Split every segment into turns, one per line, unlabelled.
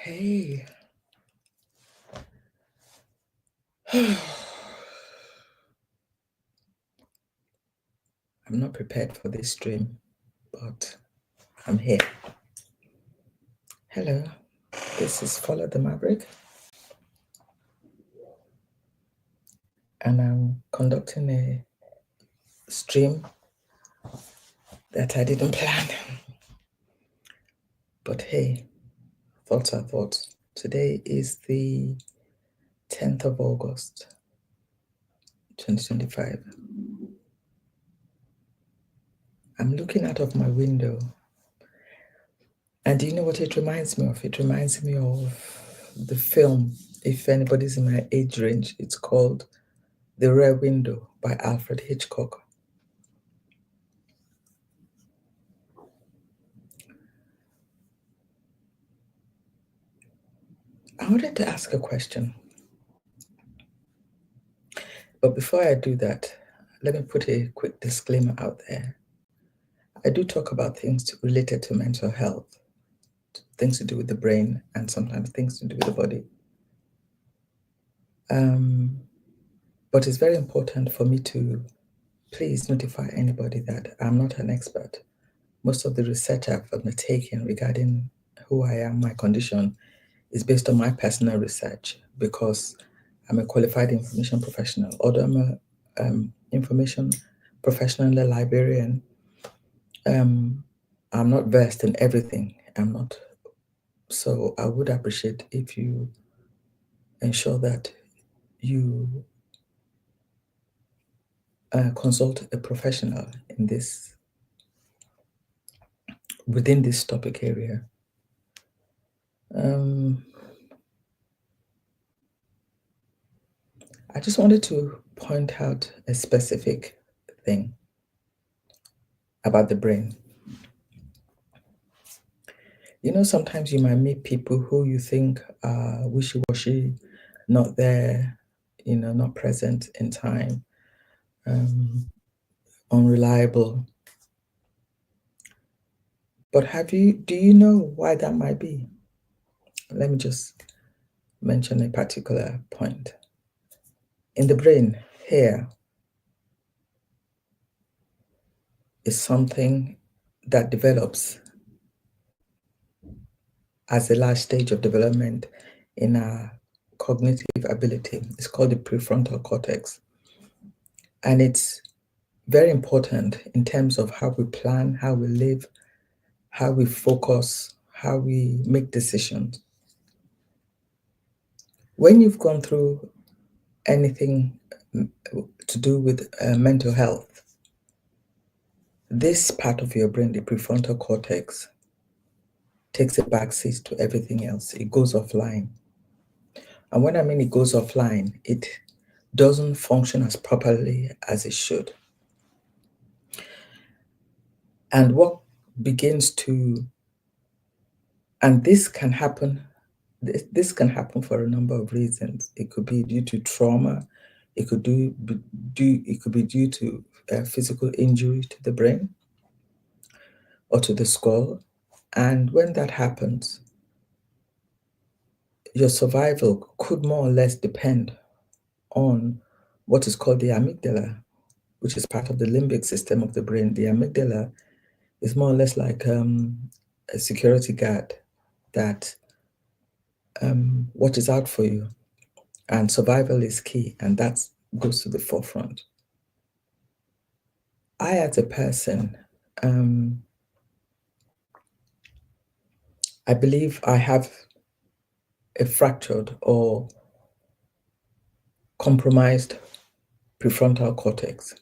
Hey, I'm not prepared for this stream, but I'm here. Hello, this is FolaTheMaverick, and I'm conducting a stream that I didn't plan. But hey, thoughts are thoughts. Today is the 10th of August, 2025. I'm looking out of my window, and do you know what it reminds me of? It reminds me of the film, if anybody's in my age range, it's called The Rear Window by Alfred Hitchcock. I wanted to ask a question, but before I do that, let me put a quick disclaimer out there. I do talk about things related to mental health, things to do with the brain, and sometimes things to do with the body. But it's very important for me to please notify anybody that I'm not an expert. Most of the research I've undertaken regarding who I am, my condition, is based on my personal research because I'm a qualified information professional. Although I'm an information professional librarian, I'm not versed in everything. I'm not. So I would appreciate if you ensure that you consult a professional in this, within this topic area. I just wanted to point out a specific thing about the brain. You know, sometimes you might meet people who you think are wishy-washy, not there, not present in time, unreliable. But do you know why that might be? Let me just mention a particular point. In the brain, hair is something that develops as a last stage of development in our cognitive ability. It's called the prefrontal cortex. And it's very important in terms of how we plan, how we live, how we focus, how we make decisions. When you've gone through anything to do with mental health, this part of your brain, the prefrontal cortex, takes a backseat to everything else. It goes offline. And when I mean it goes offline, it doesn't function as properly as it should. And what begins to, and this can happen for a number of reasons. It could be due to trauma. It could be due to physical injury to the brain or to the skull. And when that happens, your survival could more or less depend on what is called the amygdala, which is part of the limbic system of the brain. The amygdala is more or less like a security guard that watches out for you. And survival is key, and that goes to the forefront. I, as a person, I believe I have a fractured or compromised prefrontal cortex.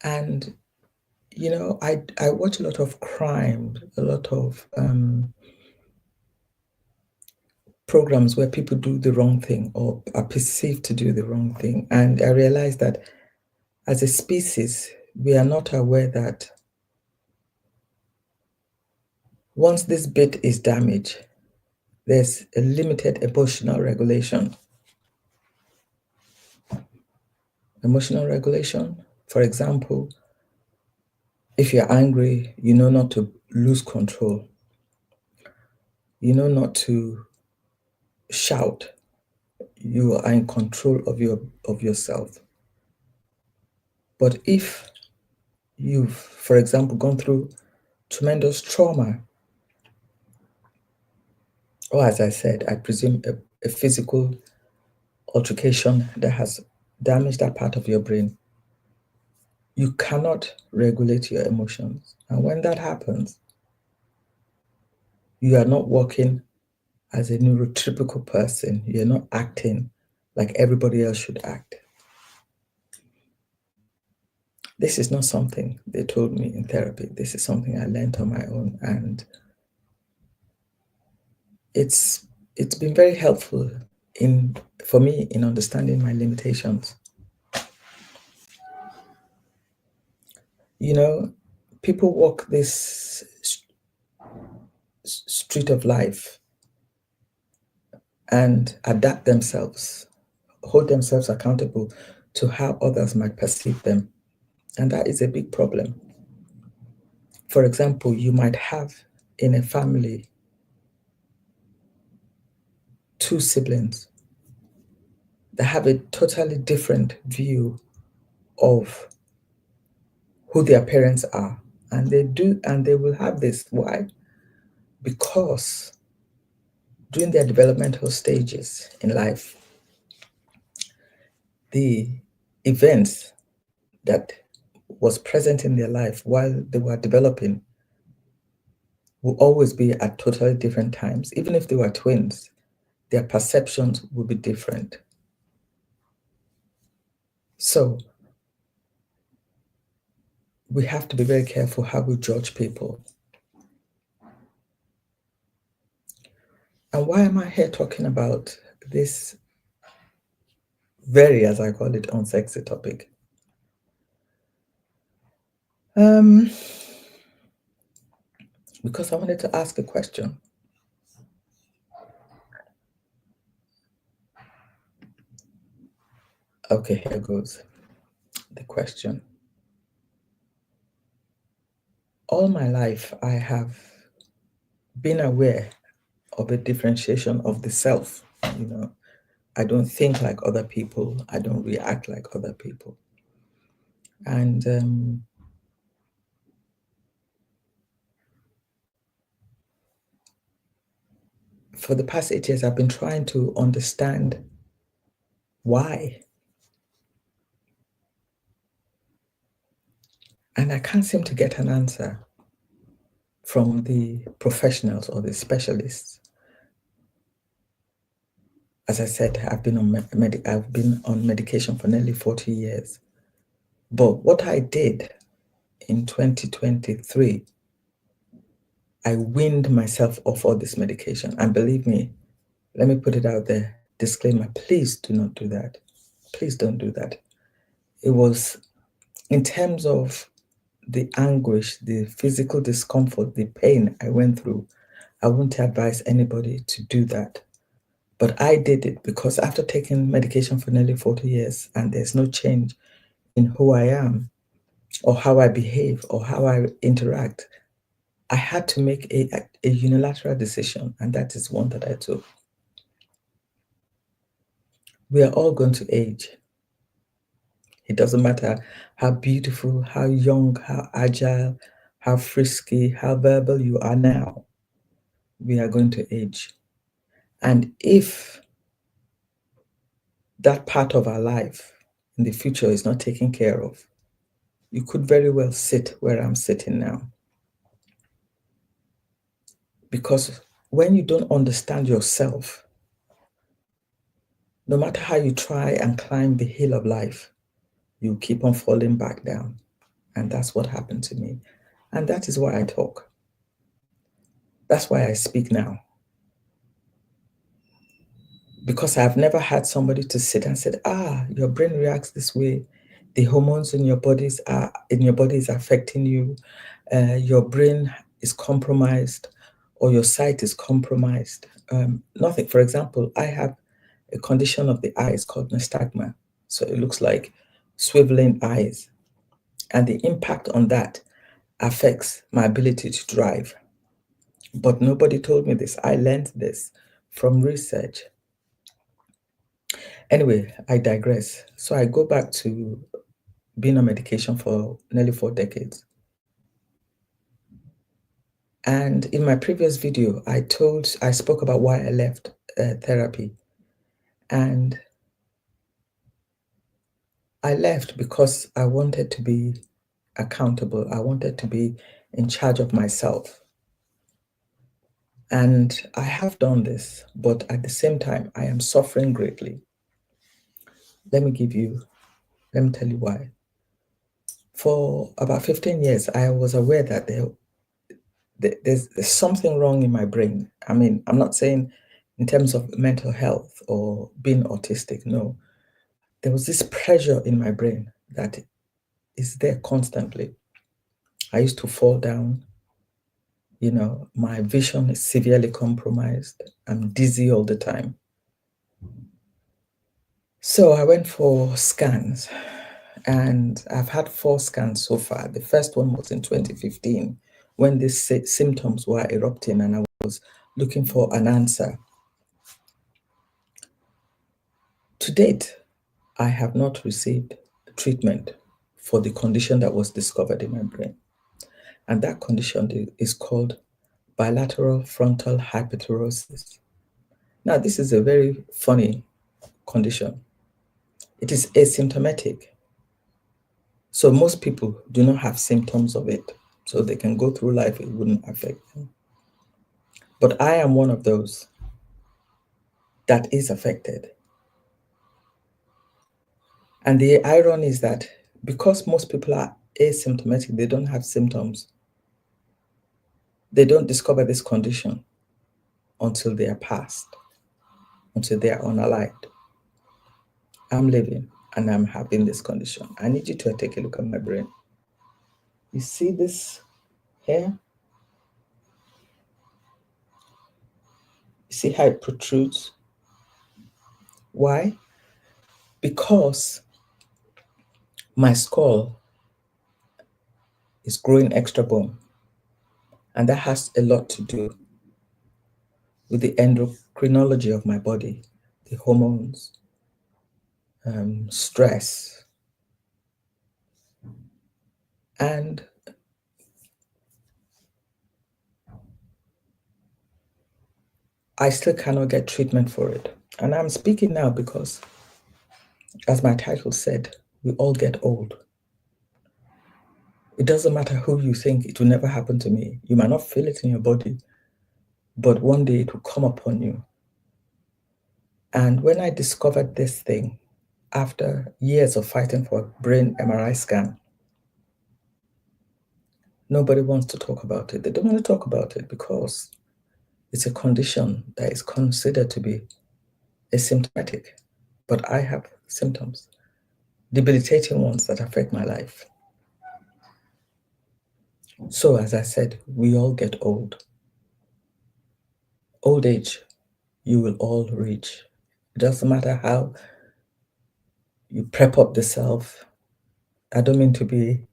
And, I watch a lot of crime, a lot of programs where people do the wrong thing or are perceived to do the wrong thing. And I realize that as a species, we are not aware that once this bit is damaged, there's a limited emotional regulation. Emotional regulation, for example, If you're angry, you know not to lose control. You know not to shout. You are in control of yourself. But if you've, for example, gone through tremendous trauma, or as I said, I presume a physical altercation that has damaged that part of your brain, you cannot regulate your emotions. And when that happens, you are not working as a neurotypical person. You're not acting like everybody else should act. This is not something they told me in therapy. This is something I learned on my own. And it's been very helpful for me in understanding my limitations. You know, people walk this street of life and adapt themselves, hold themselves accountable to how others might perceive them. And that is a big problem. For example, you might have in a family 2 siblings that have a totally different view of who their parents are. And they will have this. Why? Because during their developmental stages in life, the events that was present in their life while they were developing will always be at totally different times. Even if they were twins, their perceptions will be different. So we have to be very careful how we judge people. And why am I here talking about this very, as I call it, unsexy topic? Because I wanted to ask a question. Okay, here goes the question. All my life, I have been aware of a differentiation of the self. You know, I don't think like other people. I don't react like other people. And for the past 8 years, I've been trying to understand why. And I can't seem to get an answer from the professionals or the specialists. As I said, I've been on medication for nearly 40 years. But what I did in 2023, I weaned myself off all this medication. And believe me, let me put it out there, disclaimer, please do not do that. Please don't do that. It was in terms of the anguish, the physical discomfort, the pain I went through. I wouldn't advise anybody to do that. But I did it because after taking medication for nearly 40 years and there's no change in who I am or how I behave or how I interact, I had to make a unilateral decision, and that is one that I took. We are all going to age. It doesn't matter how beautiful, how young, how agile, how frisky, how verbal you are now. We are going to age. And if that part of our life in the future is not taken care of, you could very well sit where I'm sitting now. Because when you don't understand yourself, no matter how you try and climb the hill of life, you keep on falling back down. And that's what happened to me. And that is why I talk. That's why I speak now. Because I've never had somebody to sit and said, your brain reacts this way. The hormones in your body is affecting you. Your brain is compromised or your sight is compromised. Nothing. For example, I have a condition of the eyes called nystagma. So it looks like swiveling eyes. And the impact on that, affects my ability to drive. But nobody told me this. I learned this from research. Anyway, I digress. So I go back to being on medication for nearly 4 decades. And in my previous video, I spoke about why I left therapy. And I left because I wanted to be accountable. I wanted to be in charge of myself. And I have done this, but at the same time, I am suffering greatly. Let me tell you why. For about 15 years, I was aware that there's something wrong in my brain. I mean, I'm not saying in terms of mental health or being autistic, no. There was this pressure in my brain that is there constantly. I used to fall down. My vision is severely compromised. I'm dizzy all the time. So I went for scans, and I've had 4 scans so far. The first one was in 2015 when these symptoms were erupting, and I was looking for an answer. To date, I have not received treatment for the condition that was discovered in my brain. And that condition is called bilateral frontal hyperthyrosis. Now, this is a very funny condition. It is asymptomatic. So most people do not have symptoms of it. So they can go through life, it wouldn't affect them. But I am one of those that is affected. And the irony is that because most people are asymptomatic, they don't have symptoms, they don't discover this condition until they are past, until they are unalived. I'm living and I'm having this condition. I need you to take a look at my brain. You see this here? You see how it protrudes? Why? Because my skull is growing extra bone. And that has a lot to do with the endocrinology of my body, the hormones, stress. And I still cannot get treatment for it. And I'm speaking now because, as my title said, we all get old. It doesn't matter who you think, it will never happen to me. You might not feel it in your body, but one day it will come upon you. And when I discovered this thing, after years of fighting for a brain MRI scan, nobody wants to talk about it. They don't want to talk about it because it's a condition that is considered to be asymptomatic. But I have symptoms, debilitating ones that affect my life. So, as I said, we all get old. Old age, you will all reach. It doesn't matter how you prep up the self. I don't mean to be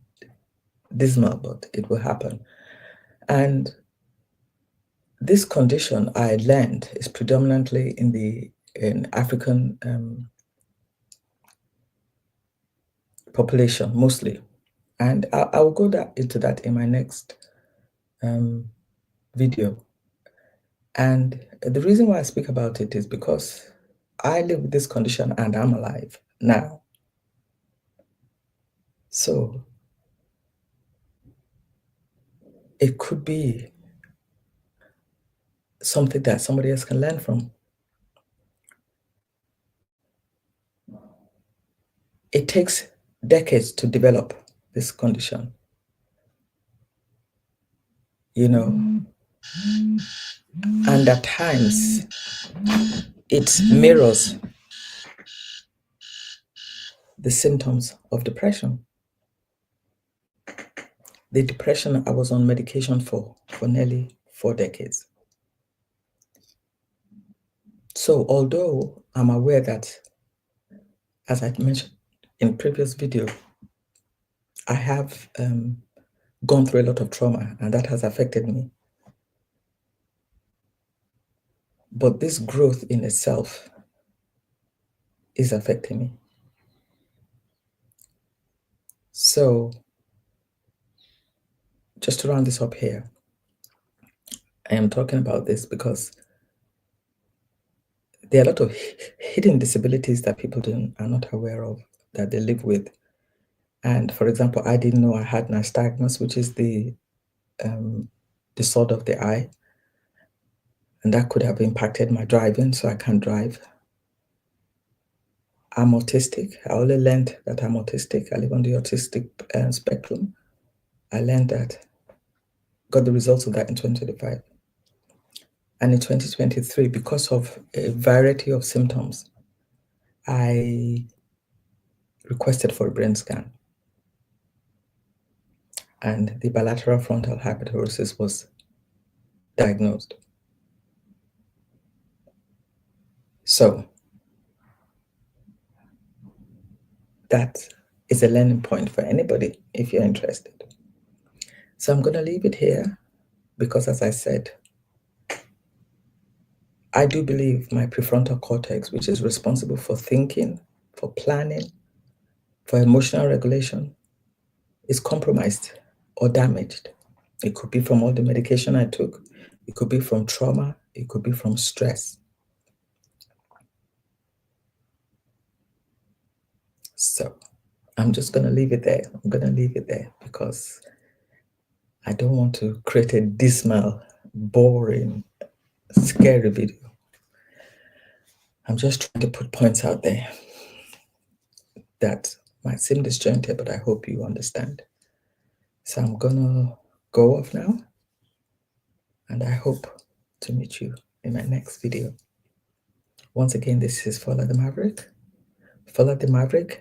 dismal, but it will happen. And this condition I learned is predominantly in African population, mostly. And I will go into that in my next video. And the reason why I speak about it is because I live with this condition and I'm alive now. So it could be something that somebody else can learn from. It takes decades to develop this condition. And at times it mirrors the symptoms of depression. The depression I was on medication for nearly 4 decades. So although I'm aware that, as I mentioned in previous video, I have gone through a lot of trauma, and that has affected me. But this growth in itself is affecting me. So, just to round this up here, I am talking about this because there are a lot of hidden disabilities that people are not aware of, that they live with. And for example, I didn't know I had nystagmus, which is the disorder of the eye. And that could have impacted my driving, so I can't drive. I'm autistic. I only learned that I'm autistic. I live on the autistic spectrum. I learned that, got the results of that in 2025. And in 2023, because of a variety of symptoms, I requested for a brain scan. And the bilateral frontal hyperhidrosis was diagnosed. So that is a learning point for anybody if you're interested. So I'm going to leave it here because, as I said, I do believe my prefrontal cortex, which is responsible for thinking, for planning, for emotional regulation, is compromised or damaged. It could be from all the medication I took. It could be from trauma. It could be from stress. So I'm just going to leave it there. I'm going to leave it there because I don't want to create a dismal, boring, scary video. I'm just trying to put points out there that might seem disjointed, but I hope you understand. So I'm gonna go off now, and I hope to meet you in my next video. Once again, this is FolaTheMaverick. FolaTheMaverick,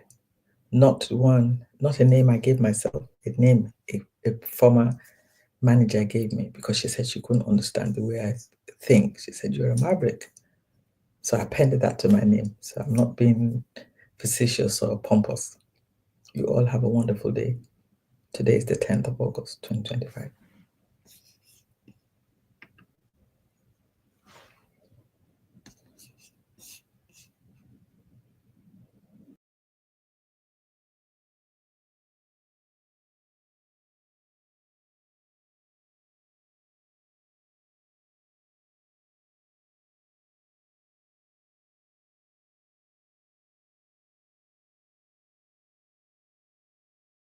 not a name I gave myself, a name a former manager gave me because she said she couldn't understand the way I think. She said, "You're a maverick." So I appended that to my name. So I'm not being facetious or pompous. You all have a wonderful day. Today is the 10th of August, 2025.